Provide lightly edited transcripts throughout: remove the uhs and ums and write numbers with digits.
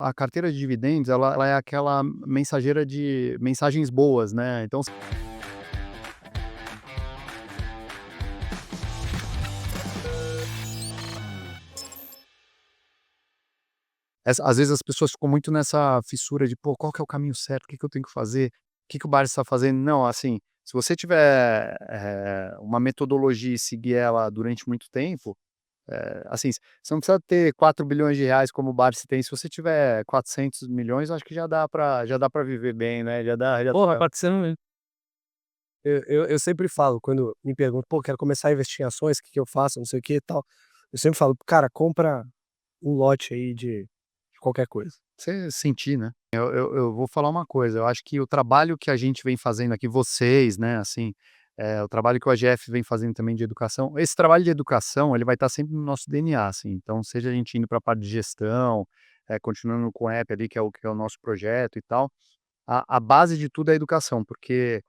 A carteira de dividendos, ela é aquela mensageira de mensagens boas, né, então às vezes as pessoas ficam muito nessa fissura de: "Pô, qual que é o caminho certo? O que que eu tenho que fazer? O que que o Barsi está fazendo?". Não, assim, se você tiver, uma metodologia e seguir ela durante muito tempo, assim, você não precisa ter 4 bilhões de reais como o Barsi tem, se você tiver 400 milhões, acho que já dá para viver bem, né, já Porra, dá. 400 eu sempre falo quando me perguntam: "Pô, quero começar a investir em ações, o que que eu faço?", não sei o que e tal. Eu sempre falo: "Cara, compra um lote aí de qualquer coisa". Você sentir, né. Eu vou falar uma coisa, eu acho que o trabalho que a gente vem fazendo aqui, vocês, né, assim, o trabalho que o AGF vem fazendo também de educação, esse trabalho de educação, ele vai estar sempre no nosso DNA, assim, então seja a gente indo para a parte de gestão, continuando com o app ali, que é o nosso projeto e tal, a base de tudo é a educação, porque,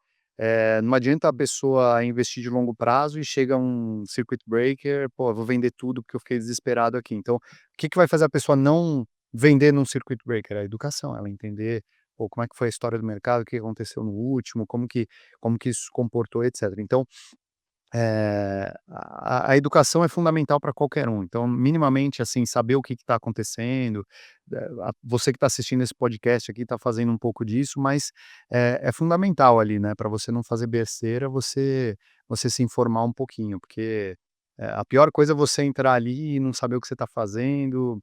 não adianta a pessoa investir de longo prazo e chega um circuit breaker: "Pô, eu vou vender tudo porque eu fiquei desesperado aqui". Então, o que que vai fazer a pessoa não vender num circuit breaker? A educação, ela entender, pô, como é que foi a história do mercado, o que aconteceu no último, como que isso se comportou, etcétera. Então, a educação é fundamental para qualquer um, então minimamente, assim, saber o que está acontecendo, você que está assistindo esse podcast aqui está fazendo um pouco disso, mas é fundamental ali, né, para você não fazer besteira, você se informar um pouquinho, porque, a pior coisa é você entrar ali e não saber o que você está fazendo,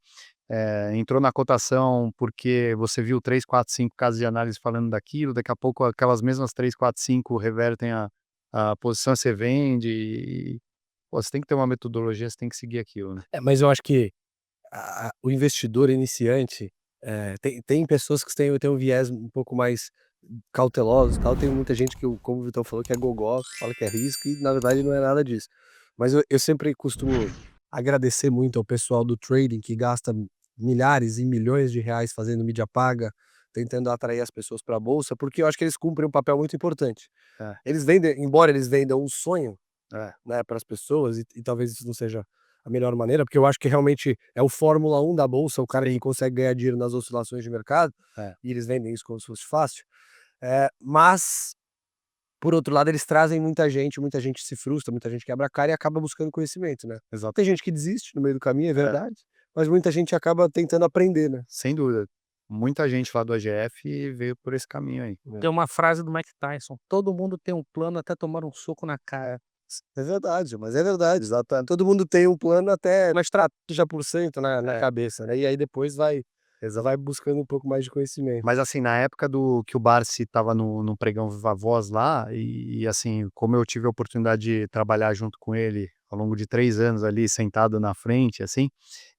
entrou na cotação porque você viu 3, 4, 5 casos de análise falando daquilo, daqui a pouco aquelas mesmas 3, 4, 5 revertem a posição, você vende e, pô, você tem que ter uma metodologia, você tem que seguir aquilo, né. Mas eu acho que o investidor iniciante, tem pessoas que têm um viés um pouco mais cautelosos, tal, tem muita gente que como o Vitão falou, que é gogó, fala que é risco e na verdade não é nada disso. Mas eu sempre costumo agradecer muito ao pessoal do trading que gasta milhares e milhões de reais fazendo mídia paga, tentando atrair as pessoas para a bolsa, porque eu acho que eles cumprem um papel muito importante. É, Eles vendem embora eles vendam um sonho, é, né, para as pessoas e talvez isso não seja a melhor maneira, porque eu acho que realmente é o Fórmula 1 da bolsa, o cara que sim, consegue ganhar dinheiro nas oscilações de mercado, é. e eles vendem isso como se fosse fácil. Mas, por outro lado, eles trazem muita gente se frustra, muita gente quebra a cara e acaba buscando conhecimento, né. Exato. Tem gente que desiste no meio do caminho, é É, verdade, mas muita gente acaba tentando aprender, né. sem dúvida. Muita gente lá do AGF veio por esse caminho aí. É. Tem uma frase do Mike Tyson: "Todo mundo tem um plano até tomar um soco na cara". É verdade, mas é verdade, exatamente. Todo mundo tem um plano até uma estratégia por cento na É, cabeça, né, e aí depois vai exato. buscando um pouco mais de conhecimento. Mas assim, na época do que o Barsi estava no Pregão Viva Voz lá, assim, como eu tive a oportunidade de trabalhar junto com ele ao longo de 3 anos ali, sentado na frente, assim,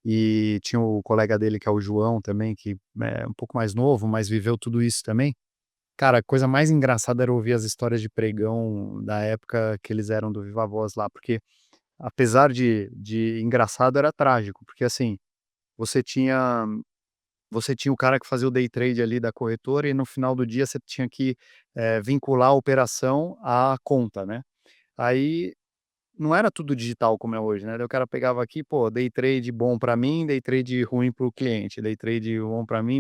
e tinha o colega dele que é o João também, que é um pouco mais novo, mas viveu tudo isso também. Cara, a coisa mais engraçada era ouvir as histórias de pregão da época que eles eram do Viva Voz lá, porque apesar de engraçado, era trágico, porque assim, você tinha você tinha o cara que fazia o day trade ali da corretora e no final do dia você tinha que, vincular a operação à conta, né. Aí, não era tudo digital como é hoje, né, daí o cara pegava aqui, pô, day trade bom para mim, day trade ruim para o cliente, day trade bom para mim,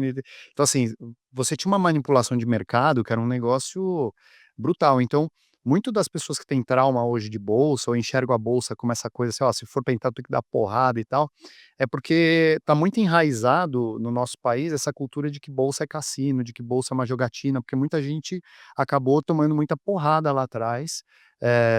então assim, você tinha uma manipulação de mercado que era um negócio brutal. Então, muito das pessoas que têm trauma hoje de bolsa ou enxergam a bolsa como essa coisa assim: "Ó, se for pra entrar tem que dar porrada e tal", é porque tá muito enraizado no nosso país essa cultura de que bolsa é cassino, de que bolsa é uma jogatina, porque muita gente acabou tomando muita porrada lá atrás,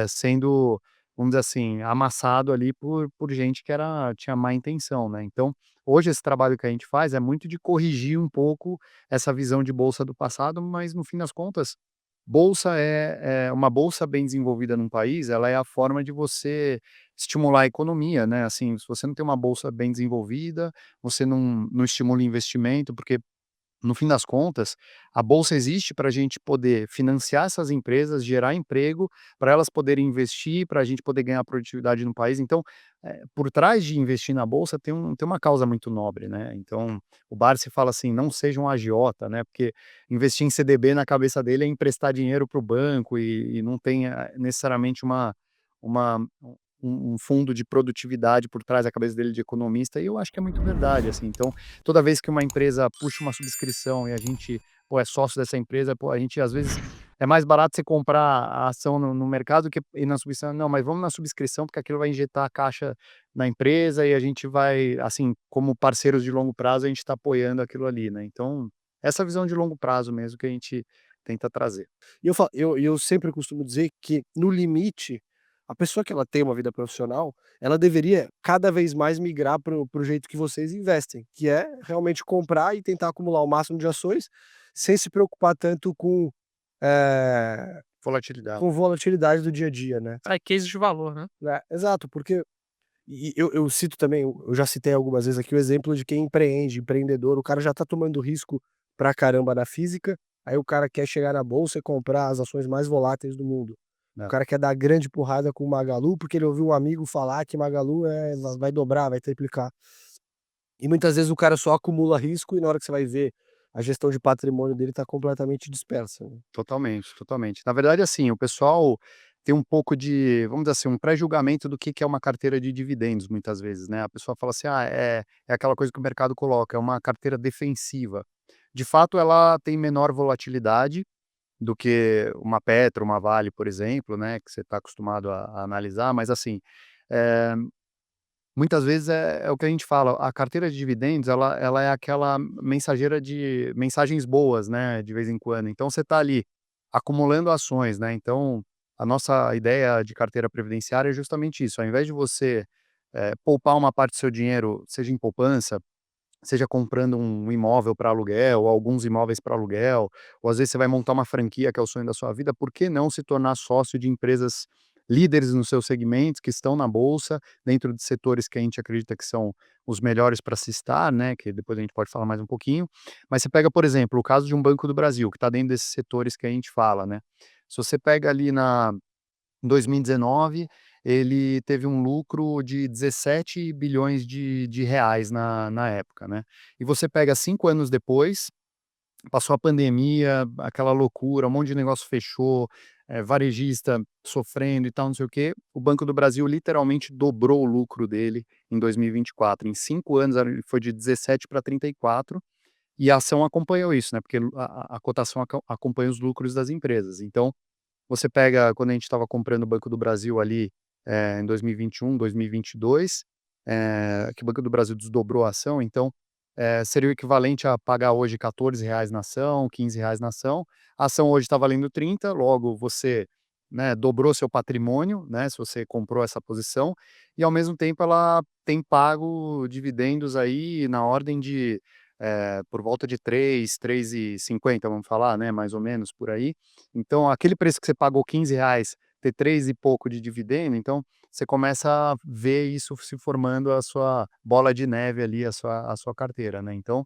sendo, vamos dizer assim, amassado ali por gente que tinha má intenção, né. Então, hoje esse trabalho que a gente faz é muito de corrigir um pouco essa visão de bolsa do passado, mas no fim das contas, bolsa é uma bolsa bem desenvolvida num país, ela é a forma de você estimular a economia, né, assim, se você não tem uma bolsa bem desenvolvida, você não estimula investimento, porque no fim das contas, a bolsa existe para a gente poder financiar essas empresas, gerar emprego, para elas poderem investir, para a gente poder ganhar produtividade no país. Então, por trás de investir na bolsa tem uma causa muito nobre, né. Então, o Barsi fala assim: "Não seja um agiota", né, porque investir em CDB na cabeça dele é emprestar dinheiro para o banco e não tem, necessariamente uma um fundo de produtividade por trás da cabeça dele de economista, e eu acho que é muito verdade, assim. Então, toda vez que uma empresa puxa uma subscrição e a gente, pô, é sócio dessa empresa, pô, a gente às vezes é mais barato você comprar a ação no mercado do que ir na subscrição. Não, mas vamos na subscrição, porque aquilo vai injetar a caixa na empresa e a gente vai, assim, como parceiros de longo prazo, a gente está apoiando aquilo ali, né. Então, essa visão de longo prazo mesmo que a gente tenta trazer. E eu sempre costumo dizer que, no limite, a pessoa que ela tem uma vida profissional, ela deveria cada vez mais migrar para o jeito que vocês investem, que é realmente comprar e tentar acumular o máximo de ações, sem se preocupar tanto eh, Volatilidade. com volatilidade do dia a dia, né. É case de valor, né. Exato, porque eu cito também, eu já citei algumas vezes aqui o exemplo de quem empreende, empreendedor, o cara já tá tomando risco pra caramba na física, aí o cara quer chegar na bolsa e comprar as ações mais voláteis do mundo. O É, cara quer dar grande porrada com o Magalu, porque ele ouviu um amigo falar que Magalu vai dobrar, vai triplicar. E muitas vezes o cara só acumula risco e na hora que você vai ver, a gestão de patrimônio dele tá completamente dispersa, né. totalmente, totalmente. Na verdade, assim, o pessoal tem um pouco de, vamos dizer assim, um pré-julgamento do que é uma carteira de dividendos, muitas vezes, né. A pessoa fala assim: "Ah, é aquela coisa que o mercado coloca, é uma carteira defensiva". De fato, ela tem menor volatilidade do que uma Petro, uma Vale, por exemplo, né, que você está acostumado a analisar, mas assim, eh muitas vezes é o que a gente fala, a carteira de dividendos ela é aquela mensageira de mensagens boas, né, de vez em quando. Então você está ali acumulando ações, né, então a nossa ideia de carteira previdenciária é justamente isso, ao invés de você, poupar uma parte do seu dinheiro, seja em poupança, seja comprando um imóvel para aluguel ou alguns imóveis para aluguel, ou às vezes você vai montar uma franquia que é o sonho da sua vida, por que não se tornar sócio de empresas líderes no seu segmento, que estão na bolsa, dentro de setores que a gente acredita que são os melhores para se estar, né, que depois a gente pode falar mais um pouquinho. Mas você pega, por exemplo, o caso de um Banco do Brasil, que está dentro desses setores que a gente fala, né. Se você pega ali em 2019, ele teve um lucro de 17 bilhões de reais na época, né. E você pega 5 anos depois, passou a pandemia, aquela loucura, um monte de negócio fechou, varejista sofrendo e tal, não sei o quê, o Banco do Brasil literalmente dobrou o lucro dele em 2024. Em 5 anos ele foi de 17 para 34, e a ação acompanhou isso, né, porque a cotação acompanha os lucros das empresas. Então você pega quando a gente estava comprando o Banco do Brasil ali, em 2021, 2022, que o Banco do Brasil desdobrou a ação, então, seria o equivalente a pagar hoje R$ 14 na ação, R$ 15 na ação. A ação hoje está valendo 30, logo você, né, dobrou seu patrimônio, né, se você comprou essa posição, e ao mesmo tempo ela tem pago dividendos aí na ordem de, por volta de 3,50, vamos falar, né, mais ou menos por aí. Então, aquele preço que você pagou R$ 15, ter 3 e pouco de dividendo, então você começa a ver isso se formando a sua bola de neve ali, a sua carteira, né. Então,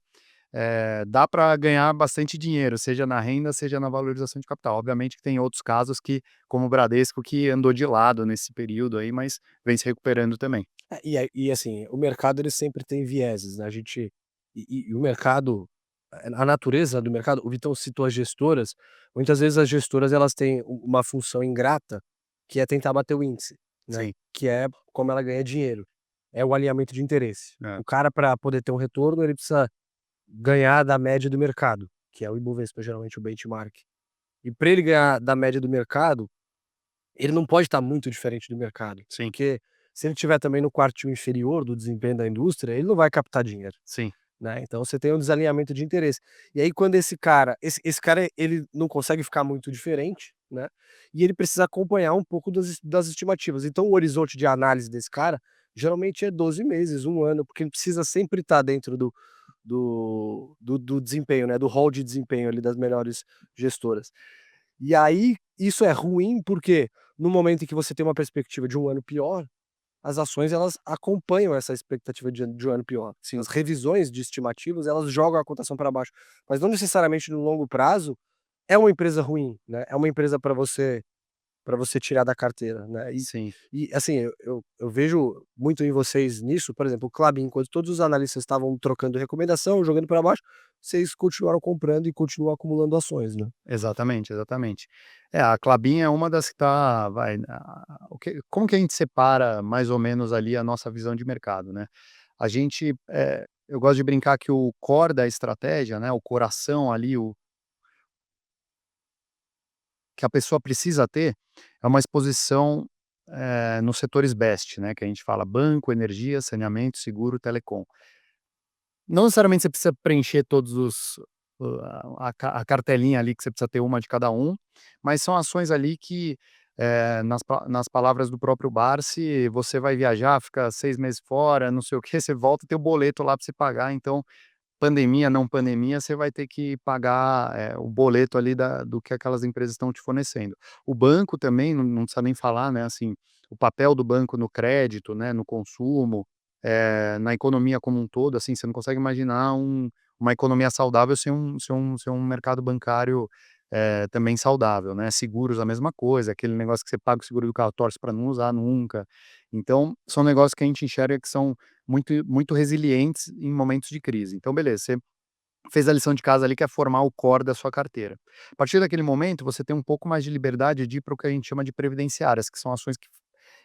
dá para ganhar bastante dinheiro, seja na renda, seja na valorização de capital. Obviamente que tem outros casos que, como o Bradesco, que andou de lado nesse período aí, mas vem se recuperando também. E assim, o mercado ele sempre tem vieses, né, a gente e o mercado, a natureza do mercado, o Vitão citou as gestoras, muitas vezes as gestoras elas têm uma função ingrata, que é tentar bater o índice, né, Sim, que é como ela ganha dinheiro, é o alinhamento de interesse. é, O cara para poder ter um retorno ele precisa ganhar da média do mercado, que é o Ibovespa, geralmente o benchmark. E para ele ganhar da média do mercado, ele não pode estar muito diferente do mercado, sim, porque se ele estiver também no quartil inferior do desempenho da indústria, ele não vai captar dinheiro, sim, né, então você tem um desalinhamento de interesse. E aí quando esse cara ele não consegue ficar muito diferente, né, e ele precisa acompanhar um pouco das estimativas. Então o horizonte de análise desse cara, geralmente é 12 meses, um ano, porque ele precisa sempre estar dentro do desempenho, né, do hall de desempenho ali das melhores gestoras. E aí, isso é ruim, porque no momento em que você tem uma perspectiva de um ano pior, as ações elas acompanham essa expectativa de um ano pior. sim. As revisões de estimativas, elas jogam a cotação para baixo, mas não necessariamente no longo prazo é uma empresa ruim, né, é uma empresa para você tirar da carteira, né. Sim. E assim, eu vejo muito em vocês nisso, por exemplo, o Klabin, enquanto todos os analistas estavam trocando recomendação, jogando para baixo, vocês continuaram comprando e continuam acumulando ações, né? Exatamente, exatamente. A Klabin é uma das que tá vai, como que a gente separa mais ou menos ali a nossa visão de mercado, né. A gente, eu gosto de brincar que o core da estratégia, né, o coração ali, o que a pessoa precisa ter, é uma exposição, nos setores best, né, que a gente fala banco, energia, saneamento, seguro, telecom. Não necessariamente você precisa preencher todos os a cartelinha ali que você precisa ter uma de cada um, mas são ações ali que, nas palavras do próprio Barsi, você vai viajar, fica 6 meses fora, não sei o quê, você volta, tem o boleto lá para você pagar, então, pandemia, não pandemia, você vai ter que pagar, o boleto ali do que aquelas empresas estão te fornecendo. O banco também, não precisa nem falar, né, assim, o papel do banco no crédito, né, no consumo, na economia como um todo, assim, você não consegue imaginar uma economia saudável sem um mercado bancário, também saudável, né. Seguros a mesma coisa, aquele negócio que você paga o seguro do carro, torce para não usar nunca. Então, são negócios que a gente enxerga que são muito resilientes em momentos de crise. Então beleza, você fez a lição de casa ali que é formar o core da sua carteira. A partir daquele momento, você tem um pouco mais de liberdade de ir para o que a gente chama de previdenciárias, que são ações que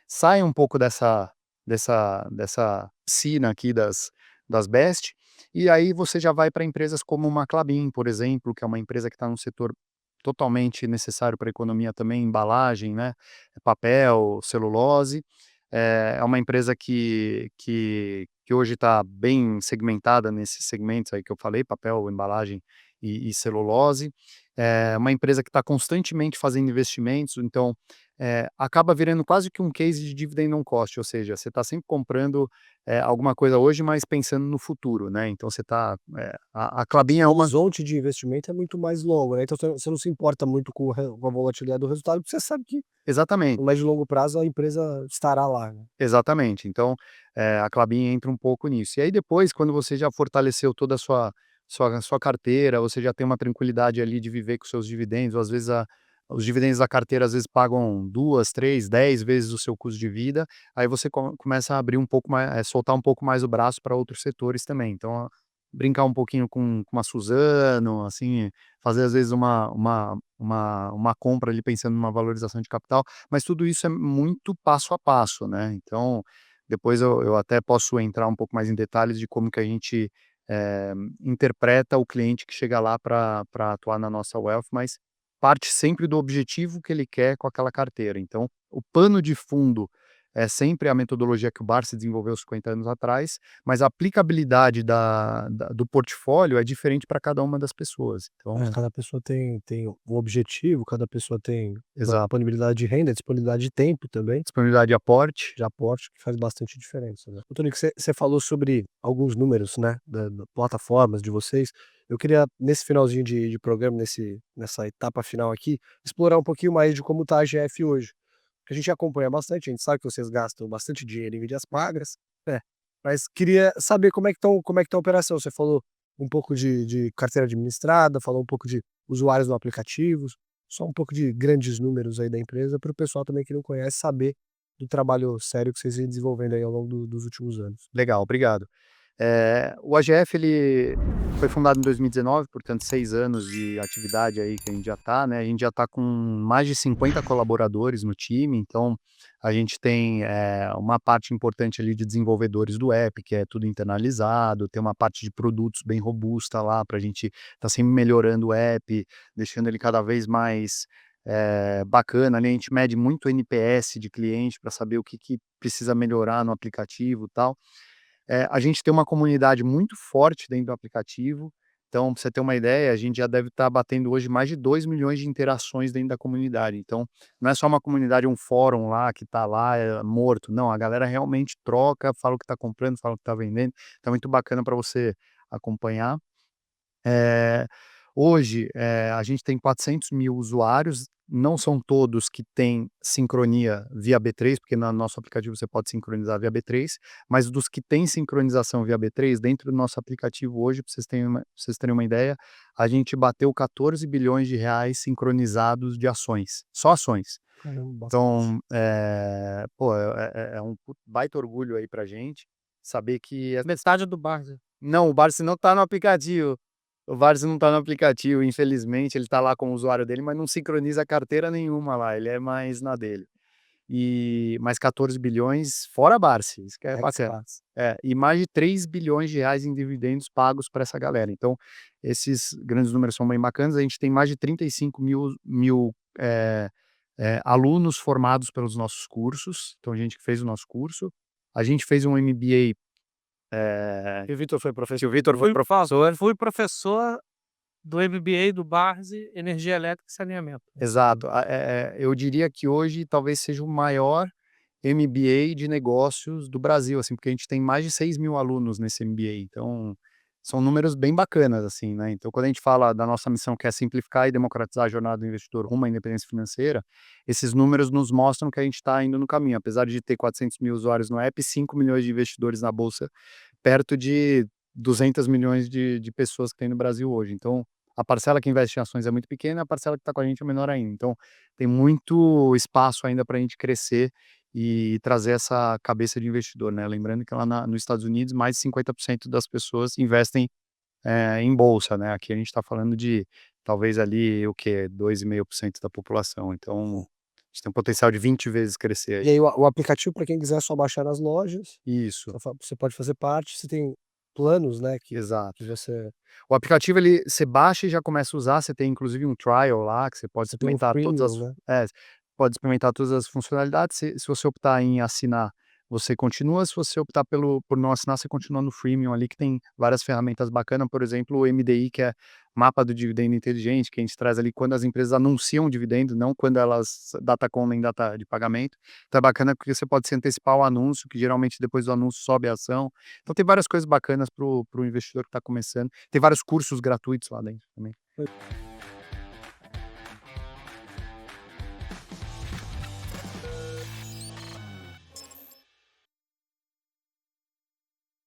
saem um pouco dessa piscina aqui das best, e aí você já vai para empresas como uma Klabin, por exemplo, que é uma empresa que está num setor totalmente necessário para a economia também, embalagem, né, papel, celulose. É uma empresa que hoje está bem segmentada nesses segmentos aí que eu falei, papel, embalagem e celulose. É uma empresa que está constantemente fazendo investimentos, então, acaba virando quase que um case de dividend on cost, ou seja, você está sempre comprando, alguma coisa hoje, mas pensando no futuro, né, então você está, a Klabin é O uma. horizonte de investimento é muito mais longo, né, então você não se importa muito com a volatilidade do resultado, porque você sabe que Exatamente. no médio e longo prazo a empresa estará lá, né. Exatamente. Então, a Klabin entra um pouco nisso. E aí depois, quando você já fortaleceu toda a sua carteira, você já tem uma tranquilidade ali de viver com seus dividendos, ou às vezes os dividendos da carteira às vezes pagam 2, 3, 10 vezes o seu custo de vida, aí você começa a abrir um pouco mais, soltar um pouco mais o braço para outros setores também. Então, brincar um pouquinho com uma Suzano, assim, fazer às vezes uma compra ali pensando numa valorização de capital, mas tudo isso é muito passo a passo, né, então, depois eu até posso entrar um pouco mais em detalhes de como que a gente, interpreta o cliente que chega lá para atuar na nossa wealth, mas parte sempre do objetivo que ele quer com aquela carteira. Então, o pano de fundo é sempre a metodologia que o Barsi desenvolveu 50 anos atrás, mas a aplicabilidade do portfólio é diferente para cada uma das pessoas. Então, Cada pessoa tem um objetivo, cada pessoa tem exato. disponibilidade de renda, disponibilidade de tempo também, Disponibilidade de aporte. de aporte, que faz bastante diferença, né. Ô Tonico, você falou sobre alguns números, né, da plataformas de vocês. Eu queria, nesse finalzinho de programa, nessa etapa final aqui, explorar um pouquinho mais de como está a AGF hoje. Que a gente acompanha bastante, a gente sabe que vocês gastam bastante dinheiro em mídias pagas, é, mas queria saber como é que tá a operação. Você falou um pouco de carteira administrada, falou um pouco de usuários no aplicativos, só um pouco de grandes números aí da empresa para o pessoal também que não conhece saber do trabalho sério que vocês vêm desenvolvendo aí ao longo dos últimos anos. Legal, obrigado. O AGF ele foi fundado em 2019, portanto 6 anos de atividade aí que a gente já está, né, a gente já está com mais de 50 colaboradores no time, então a gente tem, uma parte importante ali de desenvolvedores do app, que é tudo internalizado, tem uma parte de produtos bem robusta lá para a gente estar sempre melhorando o app, deixando ele cada vez mais, bacana ali, a gente mede muito o NPS de cliente para saber o que precisa melhorar no aplicativo, e tal. A gente tem uma comunidade muito forte dentro do aplicativo, então, pra você ter uma ideia, a gente já deve estar batendo hoje mais de 2 milhões de interações dentro da comunidade, então, não é só uma comunidade, um fórum lá que está lá, morto, não, a galera realmente troca, fala o que está comprando, fala o que está vendendo, então é muito bacana para você acompanhar. Eh, Hoje, a gente tem 400 mil usuários, não são todos que têm sincronia via B3, porque no nosso aplicativo você pode sincronizar via B3, mas dos que têm sincronização via B3, dentro do nosso aplicativo hoje, pra vocês terem uma ideia, a gente bateu 14 bilhões de reais sincronizados de ações, só ações. Caramba, bastante. Então, pô, é um baita orgulho aí pra gente, saber que Metade do bar, não, o Barsi não tá no aplicativo. O Varzi não tá no aplicativo, infelizmente, ele tá lá com o usuário dele, mas não sincroniza carteira nenhuma lá, ele é mais na dele. E mais 14 bilhões fora a Barsi, isso que é bacana. Expats. E mais de 3 bilhões de reais em dividendos pagos para essa galera. Então, esses grandes números são bem bacanas. A gente tem mais de 35 mil alunos formados pelos nossos cursos. Então, a gente que fez o nosso curso. A gente fez um MBA. E o Vitor foi Se professor. o Vitor foi professor. Fui professor do MBA do Barsi, Energia Elétrica e Saneamento. Exato. Eu diria que hoje talvez seja o maior MBA de negócios do Brasil, assim, porque a gente tem mais de 6 mil alunos nesse MBA, então são números bem bacanas, assim, né? Então, quando a gente fala da nossa missão, que é simplificar e democratizar a jornada do investidor rumo à independência financeira, esses números nos mostram que a gente está indo no caminho. Apesar de ter 400 mil usuários no app, 5 milhões de investidores na Bolsa, perto de 200 milhões de pessoas que tem no Brasil hoje. Então, a parcela que investe em ações é muito pequena, a parcela que está com a gente é menor ainda. Então, tem muito espaço ainda para a gente crescer e trazer essa cabeça de investidor, né? Lembrando que lá nos Estados Unidos, mais de 50% das pessoas investem em bolsa, né? Aqui a gente está falando de talvez ali o quê? 2,5% da população. Então, a gente tem um potencial de 20 vezes crescer E aí. aí o aplicativo, para quem quiser, é só baixar nas lojas, Isso, você pode fazer parte, você tem planos, né, que exato. você O aplicativo você baixa e já começa a usar, você tem inclusive um trial lá, que você pode tem um experimentar todas freemium, as né. pode experimentar todas as funcionalidades, se você optar em assinar, você continua, se você optar por não assinar, você continua no freemium ali, que tem várias ferramentas bacanas, por exemplo, o MDI, que é mapa do dividendo inteligente, que a gente traz ali quando as empresas anunciam o dividendo, não quando elas data com nem data de pagamento. Então é bacana porque você pode se antecipar o anúncio, que geralmente depois do anúncio sobe a ação. Então tem várias coisas bacanas para o investidor que está começando. Tem vários cursos gratuitos lá dentro também.